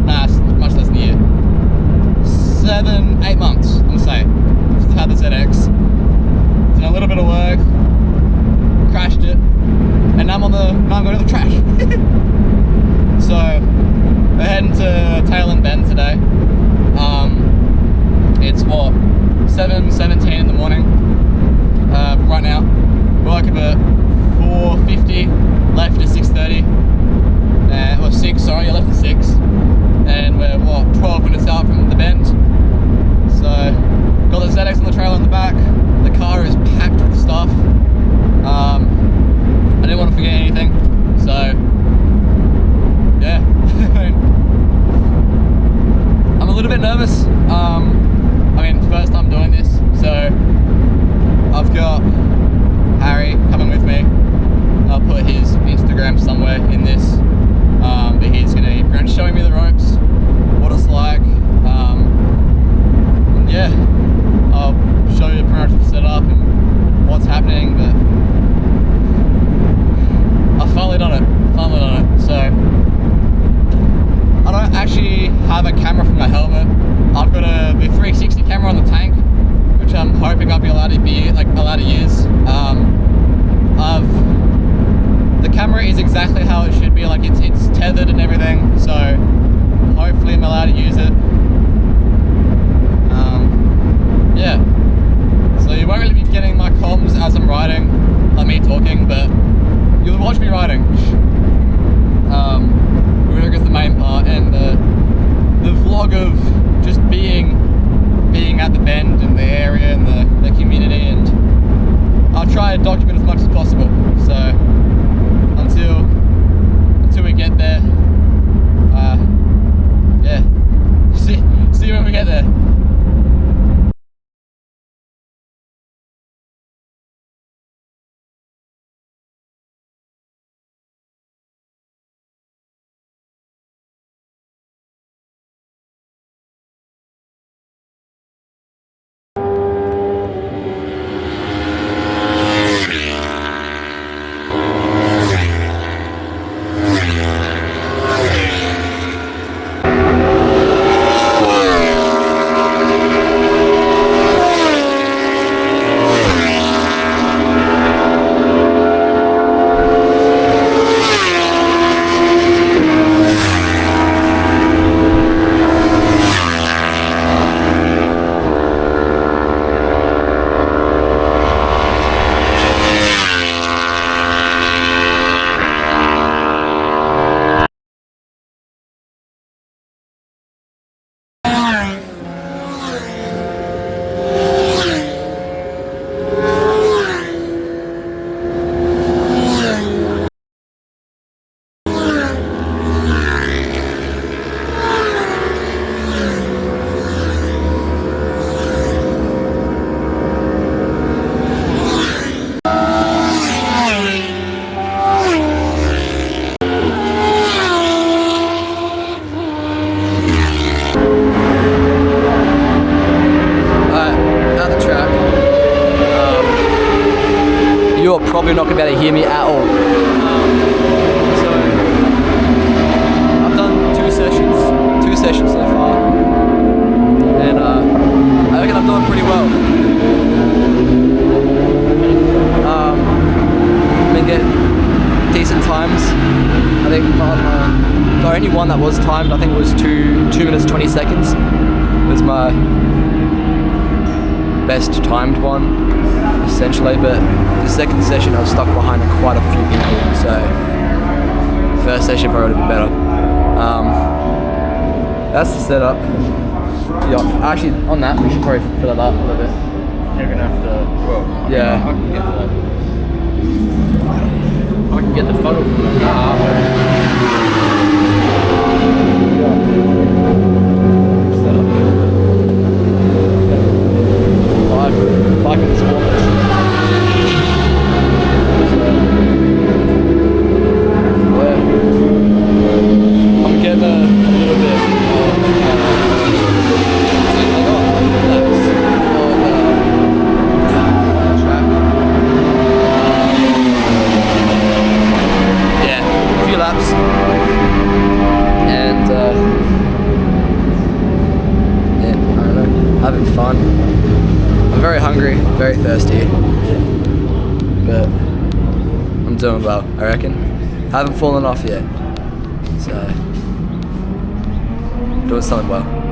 Nah, much less than a year. 7-8 months, I'm gonna say. Just had the ZX. Did a little bit of work, crashed it, and now I'm going to the track. So we're heading to Tailend Bend today. It's what, 7:17 in the morning. Right now, work about 4:50, left at 6:30. Or 6, sorry, left at 6. And we're what, 12 minutes out from the bend. So got the ZX on the trailer in the back. The car is packed with stuff. I didn't want to forget anything, so yeah. I'm a little bit nervous. I mean, first time doing this, so I've got Harry coming with me. I'll put his Instagram somewhere in this, but he's gonna be pretty much showing me the ropes, what it's like. Yeah, I'll show you pretty much the setup and what's happening, but I've finally done it, so I don't actually have a camera for my helmet. I've got the 360 camera on the tank, which I'm hoping I'll be allowed to use. The camera is exactly how it should be, like it's tethered and everything, so hopefully I'm allowed to use it. Yeah, so you won't really be getting my comms as I'm riding, like me talking, but you'll watch me riding. Which is the main part, and the vlog of just being at the bend and the area and the community, and I'll try to document as much as possible. So until we get there, yeah, see you when we get there. You're probably not going to be able to hear me at all. So I've done two sessions so far, and I reckon I'm doing pretty well. I've been getting decent times. I think the only one that was timed, I think it was 2 minutes 20 seconds. Was my best timed one, essentially, but the second session I was stuck behind quite a few people, so first session probably would have been better. That's the setup. Yeah, actually on that we should probably fill it up a little bit. You're gonna have to, well, yeah. I can get the photo from the car. Like it's I'm getting a little bit track. Yeah, a few laps, and hungry, very thirsty, but I'm doing well, I reckon. I haven't fallen off yet, so doing something well.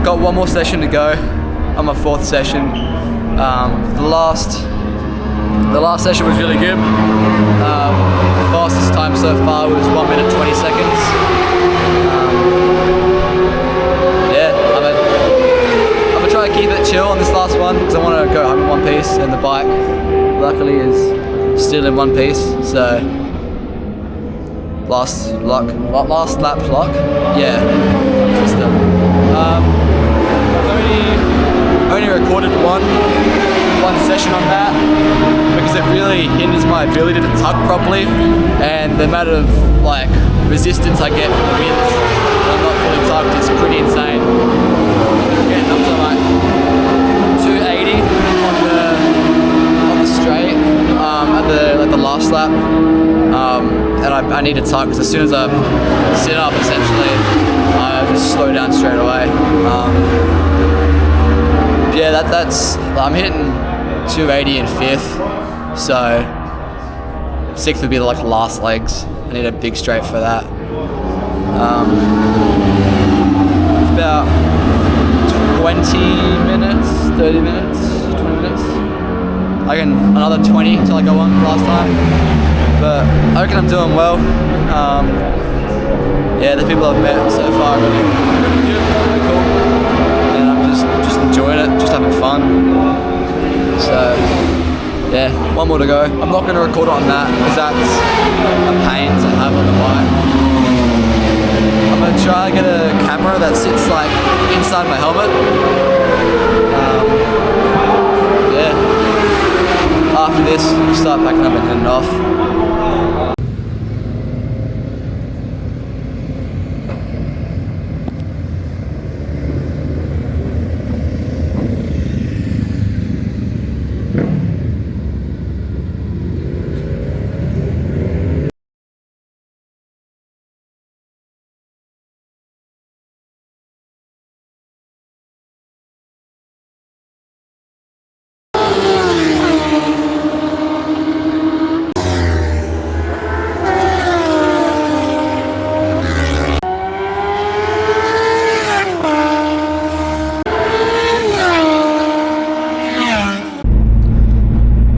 got one more session to go on my 4th session. The last session was really good. The fastest time so far was 1 minute 20 seconds. Yeah, I'm gonna try to keep it chill on this last one because I want to go home in one piece, and the bike luckily is still in one piece, so last lap lock. Yeah, system. I've only recorded one session on that because it really hinders my ability to tuck properly, and the amount of like resistance I get from the winds when I'm not fully tucked is pretty insane. Getting up to like 280 on the straight at the last lap, and I need to tuck because as soon as I sit up, essentially, I just slow down straight away. Yeah, that's I'm hitting 280 in 5th, so 6th would be like the last legs. I need a big straight for that. It's about 20 minutes, 30 minutes, 20 minutes. I reckon another 20 till I go on last time. But I reckon I'm doing well. Yeah, the people I've met so far are really good, really cool. And I'm just enjoying it, just having fun. So yeah, one more to go. I'm not going to record on that because that's a pain to have on the bike. I'm going to try to get a camera that sits like inside my helmet. Yeah. After this, start packing up and heading off.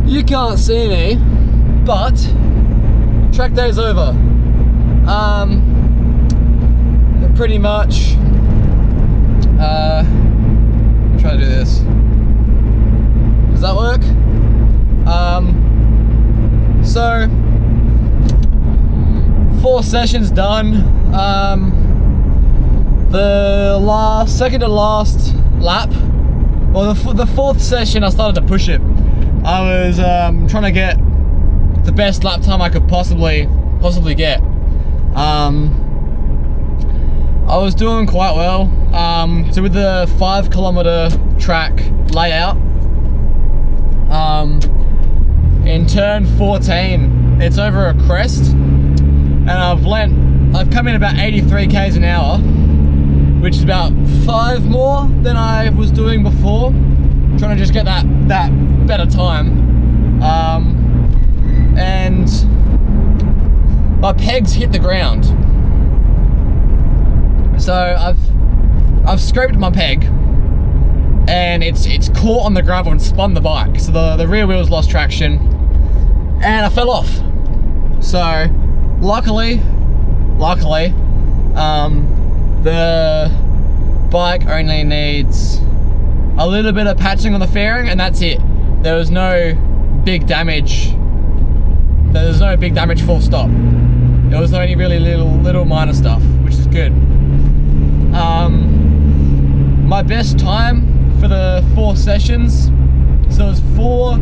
You can't see me, but track day is over. Pretty much. I'm trying to do this. Does that work? So 4 sessions done. The second to last lap, well, the 4th session, I started to push it. I was trying to get the best lap time I could possibly get. I was doing quite well. So with the 5 kilometer track layout, in turn 14, it's over a crest, and I've come in about 83 k's an hour, which is about 5 more than I was doing before. Trying to just get that better time, and my pegs hit the ground. So I've scraped my peg, and it's caught on the gravel and spun the bike. So the rear wheels lost traction, and I fell off. So luckily, the bike only needs a little bit of patching on the fairing, and that's it. There was no big damage. There's no big damage full stop. There was only really little minor stuff, which is good. My best time for the 4 sessions, so it was 4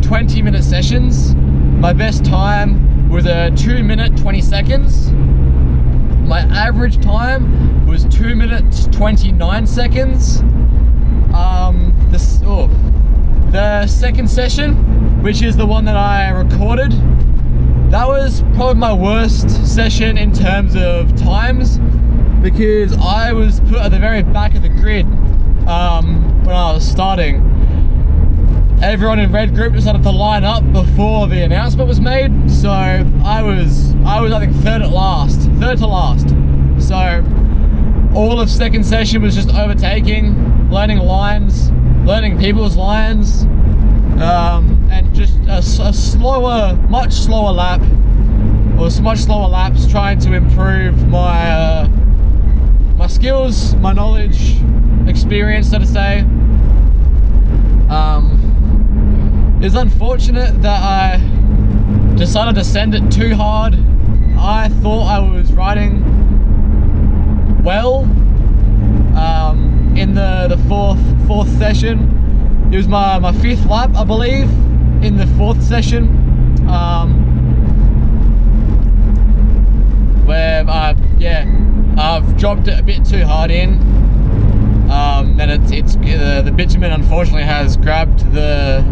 20-minute sessions. My best time was 2 minutes 20 seconds. My average time was 2 minutes 29 seconds. The second session, which is the one that I recorded, that was probably my worst session in terms of times, because I was put at the very back of the grid when I was starting. Everyone in red group decided to line up before the announcement was made, so I was I think third to last. So all of second session was just overtaking, learning lines, learning people's lines, and just a slower, much slower lap, or much slower laps, trying to improve my my skills, my knowledge, experience, so to say. It's unfortunate that I decided to send it too hard. I thought I was riding well in the fourth session. It was my fifth lap, I believe, in the fourth session, where I've dropped it a bit too hard in, and the bitumen unfortunately has grabbed the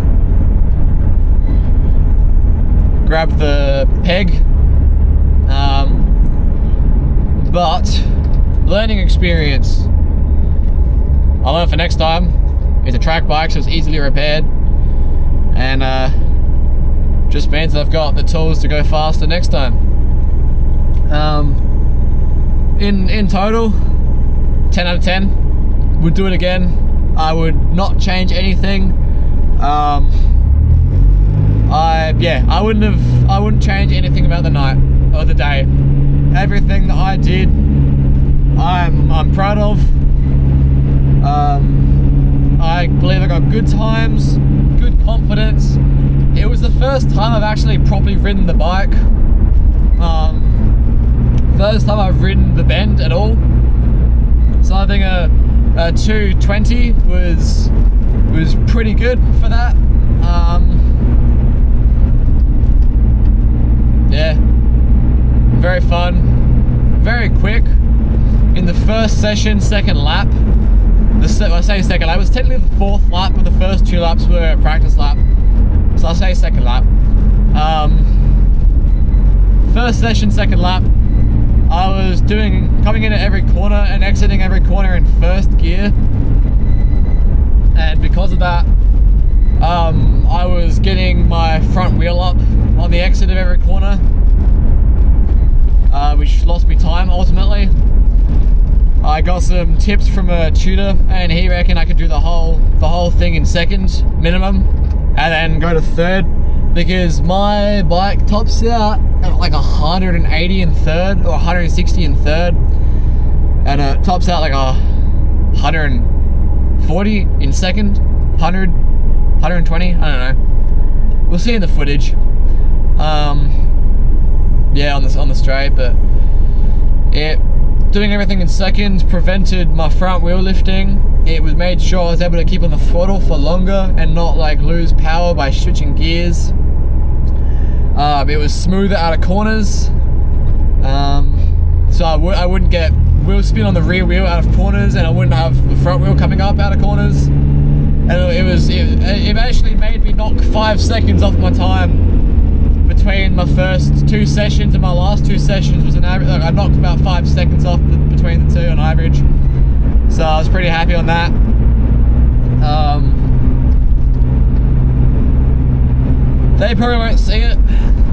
peg, but learning experience. I learned for next time. It's a track bike, so it's easily repaired, and just means I've got the tools to go faster next time. In total, 10 out of 10. Would do it again. I would not change anything. I wouldn't change anything about the night or the day. Everything that I did, I'm proud of. I believe I got good times, good confidence. It was the first time I've actually properly ridden the bike. First time I've ridden the bend at all. So I think a 220 was pretty good for that. Yeah, very fun, very quick. In the first session, second lap, I say second lap, it was technically the fourth lap, but the first two laps were a practice lap, so I'll say second lap. First session, second lap, I was coming in at every corner and exiting every corner in first gear, and because of that, I was getting my front wheel up on the exit of every corner, which lost me time ultimately. I got some tips from a tutor, and he reckoned I could do the whole thing in second minimum, and then go to third, because my bike tops out at like 180 in third or 160 in third, and it tops out like 140 in second, 100, 120. I don't know. We'll see in the footage. Yeah, on the straight, but doing everything in second prevented my front wheel lifting. It was made sure I was able to keep on the throttle for longer and not like lose power by switching gears. It was smoother out of corners, so I wouldn't get wheel spin on the rear wheel out of corners, and I wouldn't have the front wheel coming up out of corners. And it actually made me knock 5 seconds off my time between my first 2 sessions, and my last 2 sessions was an average. Like, I knocked about 5 seconds off between the two on average, so I was pretty happy on that. They probably won't see it,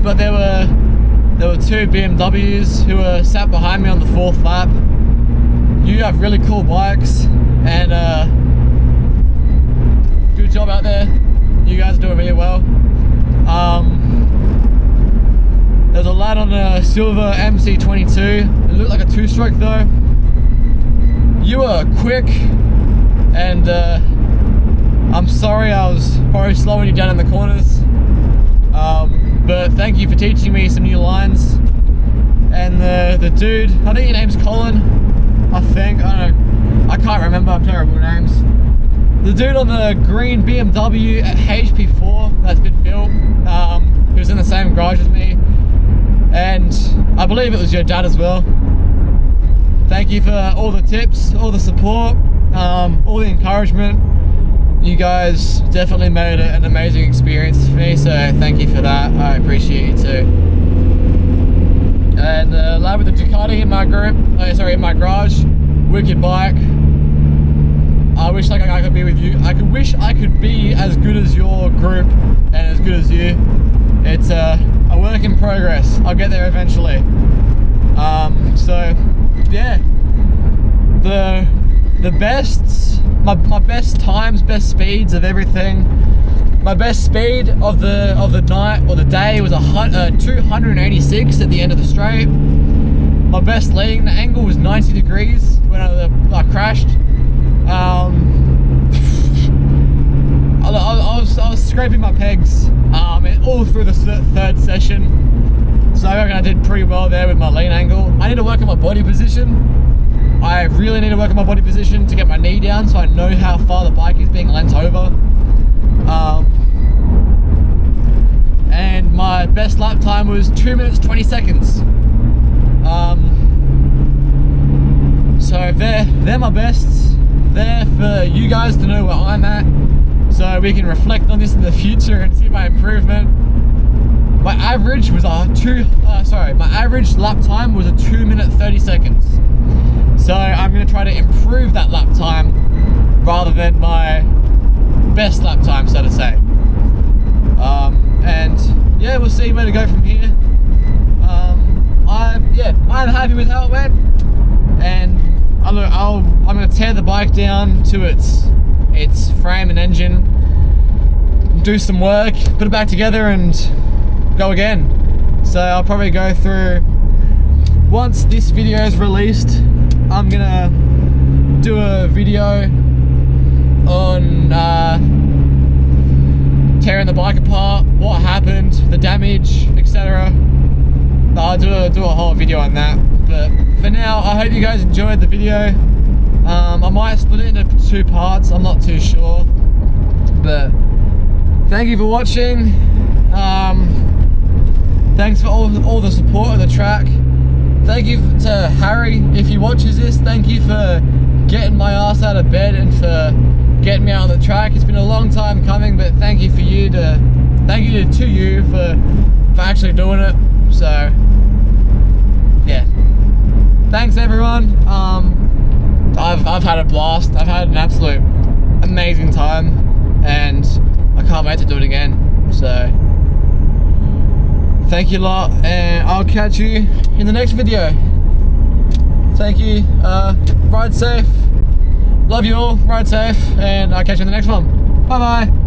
but there were 2 BMWs who were sat behind me on the 4th lap. You have really cool bikes, and good job out there. You guys are doing really well. There's a lad on a silver MC22. It looked like a 2-stroke though. You were quick, and I'm sorry I was probably slowing you down in the corners. But thank you for teaching me some new lines. And the dude, I think your name's Colin, I think, I don't know, I can't remember, I'm terrible with names. The dude on the green BMW at HP4 that's been built, who's in the same garage as me, and I believe it was your dad as well. Thank you for all the tips, all the support, all the encouragement. You guys definitely made it an amazing experience for me, so thank you for that. I appreciate you too. And the lad with the Ducati in my group, in my garage, wicked bike. I wish like I could be with you. I wish I could be as good as your group and as good as you. It's a work in progress. I'll get there eventually. So yeah, the best, my best times, best speeds of everything. My best speed of the night or the day was 286 at the end of the straight. My best leading angle was 90 degrees when I crashed. I was scraping my pegs all through the third session. So I reckon I did pretty well there with my lean angle. I need to work on my body position. I really need to work on my body position to get my knee down so I know how far the bike is being leant over. And my best lap time was 2 minutes 20 seconds. So they're my bests. They're for you guys to know where I'm at, so we can reflect on this in the future and see my improvement. My average was my average lap time was a 2 minute 30 seconds. So I'm gonna try to improve that lap time rather than my best lap time, so to say. And yeah, we'll see where to go from here. I'm happy with how it went, and I'm gonna tear the bike down to its frame and engine, do some work, put it back together, and go again. So I'll probably go through, once this video is released, I'm gonna do a video on tearing the bike apart, what happened, the damage, etc. I'll do a whole video on that. But for now, I hope you guys enjoyed the video. I might split it into 2 parts, I'm not too sure. But thank you for watching. Thanks for all the support of the track. Thank you to Harry, if he watches this. Thank you for getting my ass out of bed and for getting me out on the track. It's been a long time coming, but thank you to you for actually doing it. So yeah, thanks everyone. I've had a blast. I've had an absolute amazing time, and I can't wait to do it again. So thank you a lot, and I'll catch you in the next video. Thank you. Ride safe. Love you all. Ride safe, and I'll catch you in the next one. Bye bye.